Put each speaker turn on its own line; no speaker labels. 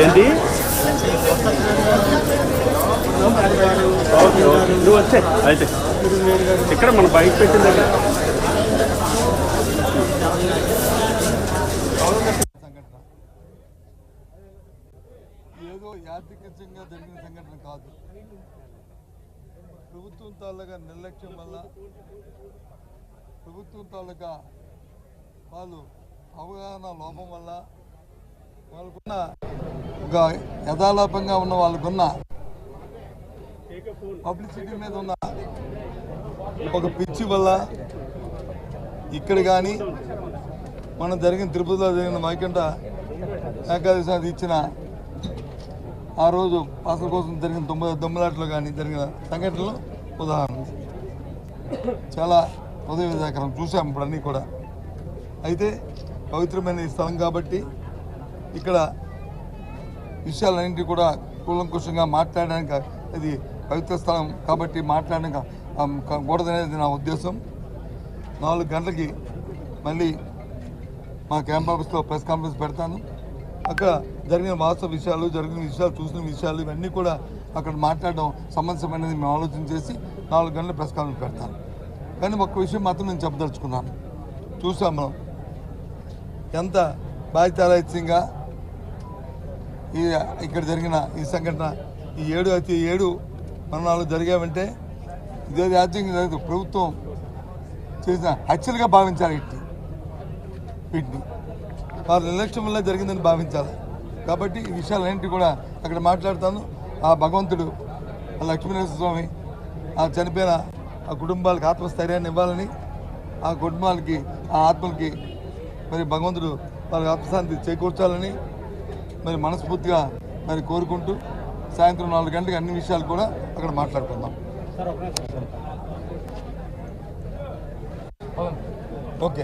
ఏంటి నువ్వు వచ్చే అయితే ఇక్కడ మన బైక్ పెట్టిన దగ్గర
ఏదో యాదృచ్ఛికంగా జరిగిన సంఘటన కాదు. ప్రభుత్వం తాలూకా నిర్లక్ష్యం వల్ల, ప్రభుత్వం తాలూకా వాళ్ళు అవగాహన లోపం వల్ల, వాళ్ళకున్న ఒక యథాలాపంగా ఉన్న వాళ్ళకున్న పబ్లిసిటీ మీద ఉన్న ఒక పిచ్చి వల్ల ఇక్కడ కానీ మనం జరిగిన తిరుపతిలో జరిగిన మైకంట ఏకాదశి ఇచ్చిన ఆ రోజు పాసల కోసం జరిగిన దొమ్మలాటలో కానీ జరిగిన సంఘటనలు ఉదాహరణ చాలా హృదయవిదాకరం చూసాం ఇప్పుడు అన్నీ కూడా. అయితే పవిత్రమైన ఈ స్థలం కాబట్టి ఇక్కడ విషయాలన్నింటి కూడా కూలంకుషంగా మాట్లాడడానికి, అది పవిత్ర స్థలం కాబట్టి మాట్లాడడానికి కూడదనేది నా ఉద్దేశం. 4 గంటలకి మళ్ళీ మా క్యాంప్ ఆఫీస్లో ప్రెస్ కాన్ఫరెన్స్ పెడతాను. అక్కడ జరిగిన వాస్తవ విషయాలు, చూసిన విషయాలు ఇవన్నీ కూడా అక్కడ మాట్లాడడం సమంజసమైనది మేము ఆలోచన చేసి 4 గంటల ప్రెస్ కాన్ఫరెన్స్ పెడతాను. కానీ ఒక్క విషయం మాత్రం నేను చెప్పదలుచుకున్నాను. చూసాం మనం ఎంత బాధ్యతారహితంగా ఇక్కడ జరిగిన ఈ సంఘటన, ఈ 7 మరణాలు జరిగామంటే ఇదే రాజ్యాంగం లేదు, ప్రభుత్వం చేసిన హత్యలుగా భావించాలి. వీటిని వారి నిర్లక్ష్యం వల్ల జరిగిందని భావించాలి. కాబట్టి ఈ విషయాలన్నింటినీ కూడా అక్కడ మాట్లాడతాను. ఆ భగవంతుడు, ఆ లక్ష్మీనరసింహ స్వామి ఆ చనిపోయిన ఆ కుటుంబాలకు ఆత్మస్థైర్యాన్ని ఇవ్వాలని, ఆ కుటుంబాలకి, ఆ ఆత్మలకి మరి భగవంతుడు వాళ్ళకి ఆత్మశాంతి చేకూర్చాలని మరి మనస్ఫూర్తిగా మరి కోరుకుంటూ సాయంత్రం 4 గంటలకు అన్ని విషయాలు కూడా అక్కడ మాట్లాడుకుందాం. ఓకే.